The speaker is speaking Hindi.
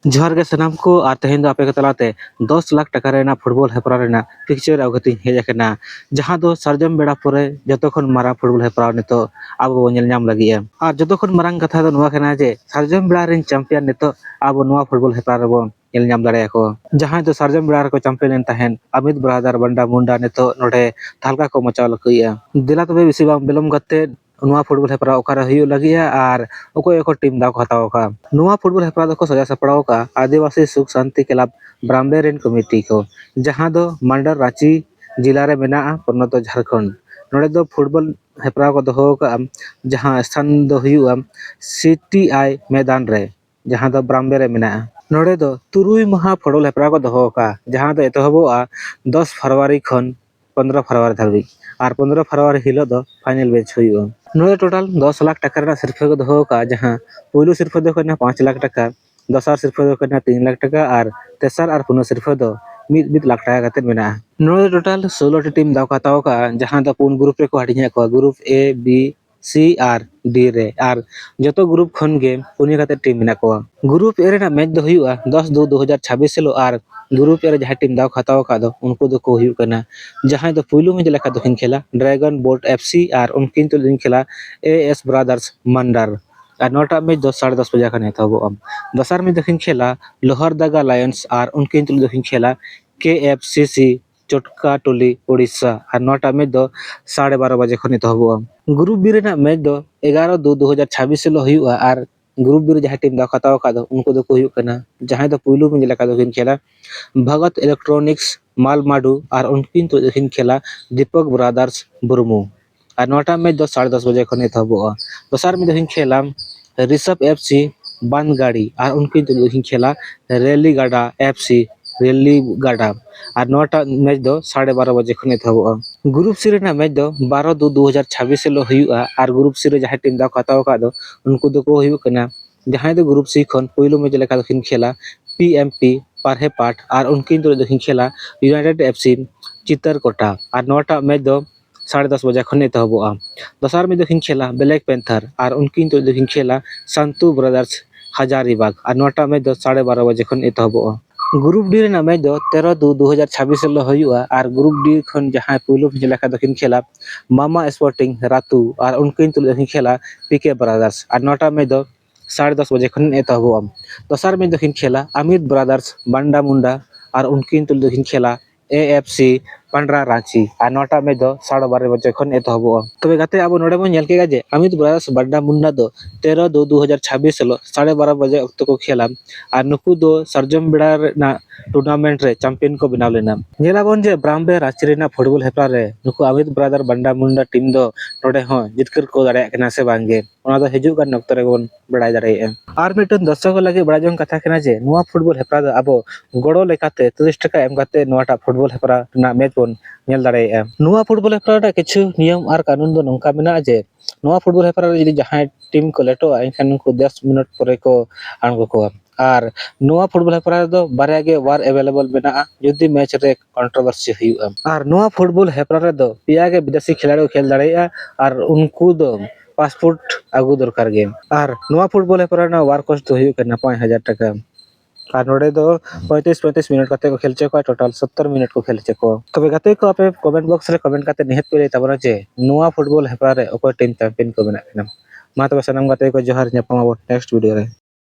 जोहार गे सनाम को और तेहेन दो आपे के तलाते 10 लाख टाका रेना फुटबॉल हेपरा रेना पिक्चर अवगति हेज अकना जहां दो सरजम बेड़ा परे जतो खन मारा फुटबॉल हेपरा नितो आबो नेल नाम लगी और जतो खन मारंग कथा दो नुवा कना जे सरजम बेड़ा रेन चैंपियन नितो आबो नुवा फुटबॉल हेपरा रेबो नेल नाम दाड़े को जहां दो सरजम बेड़ा को चैंपियन एन तहेन अमित ब्रादर बंडा मुंडा नितो नोडे थालका को मचाव लकइया दिला तबे बेसी बाम बिलम गते नुवा फुटबॉल हेपरा ओकारा हुयु लगिया और ओको एको टीम दा को हताव का नुवा फुटबॉल हेपरा दो को सजा सपड़ाव का आदिवासी सुख शांति क्लब ब्राह्मणे रेन कमिटी को जहां दो मंडल रांची जिला रे मेना पन्नत झारखंड नोडे दो फुटबॉल हेपरा को दोहो का जहां स्थान दो हुयु सीटीआई मैदान रे जहां दो ब्राह्मणे रे मेना नोडे दो तुरुई महा फुटबॉल हेपरा को दोहो का जहां दो एतहबोआ 10 फरवरी खन 15 फरवरी धाबी और 15 फरवरी हिलो दो फाइनल मैच हुयु नोडे टोटल 10 लाख टाका रे सिरफे को दोहो का जहां पुलु सिरफे दो कना 5 लाख टाका दसार सिरफे दो कना 3 लाख टाका और तेसर और पुनो सिरफे दो मिद लाख टाका कते मेना नोडे टोटल 16 टी टीम दाव का हताव का जहां दो पुन ग्रुप रे को हटिया को group A B C R D रे और जतो ग्रुप खन गे पुनिया कते टीम मेना को ग्रुप ए रे मैच दो हुआ 10/2/2026 हिलो और ग्रुप ए रे जहां टीम दाव का हताव का दो उनको दो को हुयु कना जहां दो पुलु में लेखा दो खेला ड्रैगन बोट एफसी और उनकिन तो खेला एएस ब्रदर्स मंडर और नोटा में 10:30 बजे खाने था वो दसर में दखिन खेला लोहरदगा लायंस और उनकिन तो दखिन खेला केएफसीसी चोटका टोली उड़ीसा और नोटा में 12:30 बजे खाने था वो ग्रुप बी रे मैच दो 11/2/2026 लो हुआ और ग्रुप बी रे जहां टीम दा खताव का दो उनको दो को हुयु कना जहां दो पुलु में लेका दो खेला भगत इलेक्ट्रॉनिक्स मालमाडू और उनकिन तो दखिन खेला दीपक ब्रदर्स बुरमू और नोटा में 10:30 बजे खने था दसर में दखिन खेला ऋषभ एफसी बानगाड़ी और उनकी तो दखिन खेला रैली गाडा एफसी रैली गाडा और नोटा मैच दो 12:30 बजे खने था ग्रुप सी रे मैच दो 12/2/2026 लो हुआ और ग्रुप सी रे जहां टीम दा खताव का दो उनको दो को हुयु कना जहां दो ग्रुप सी खन पहिलो मैच लेका दखिन खेला पीएमपी पारहे पाट और उनकिन तो दखिन खेला यूनाइटेड एफसी चितरकोटा और नोटा मैच दो 10:30 बजे खने तहबोआ दसर में दखिन खेला ब्लैक पैंथर और उनकिन तो दखिन खेला संतु ब्रदर्स हजारीबाग और नोटा में 12:30 बजे खन एतहबोआ ग्रुप डी रे मैच दो 13/2/2026 लो हुआ और ग्रुप डी खन जहां पुलो में लेखा दखिन खेला मामा स्पोर्टिंग रातू और उनकिन तो दखिन खेला पीके ब्रदर्स और नोटा में 10:30 बजे खन एतहबोआ दसर में दखिन खेला अमित ब्रदर्स बंडा मुंडा और उनकिन तो दखिन खेला एएफसी पंडरा रांची और नोटा में 12:30 बजे खन एतहबोआ तबे गाते अब नोडे बन नेल केगा जे अमित ब्रदर्स बंडा मुंडा दो 13/2/2026 लो 12:30 बजे अक्तो को खेला और नुकु दो सरजम बेड़ा ना टूर्नामेंट रे चैंपियन को बनाव लेना नेला बन जे ब्राह्मणे रांची रे ना फुटबॉल हेपरा रे नुकु अमित ब्रदर बंडा मुंडा टीम दो नोडे हो जितकर को दाड़े कना से बांगे ओना दो हिजु का नक्तो रे बन बड़ाई दाड़े और मिटन दर्शक लगे बड़ा जंग कथा कना जे नुवा फुटबॉल हेपरा दो अब गड़ो लेकाते 30 टका एम गाते नोटा फुटबॉल हेपरा ना मैच बन नेल दाड़े नुवा फुटबॉल हेपरा रे किछु नियम और कानून दो नंका मेना जे नुवा फुटबॉल हेपरा रे जदि जहां टीम को लेटो एनखान उनको 10 मिनट परे को आंगो को और नुवा फुटबॉल हेपरा दो बारया गे वार अवेलेबल मेना जदि मैच रे कंट्रोवर्सी हुआ और नुवा फुटबॉल हेपरा रे दो पिया गे विदेशी खिलाड़ी खेल दाड़ेया और उनको दो पासपोर्ट आगु दरकार गे और नुवा फुटबॉल हेपरा ना वार कॉस्ट तो हुयु कना 5000 टका और नोडे दो 35 मिनट कते को खेलचे को टोटल 70 मिनट को खेलचे को तबे गाते को आपे कमेंट बॉक्स रे कमेंट कते निहत पे ताबना जे नुवा फुटबॉल हेपरा रे ओको टीम चैंपियन को बना मा तबे सनम गाते को जोहार नेक्स्ट वीडियो रे।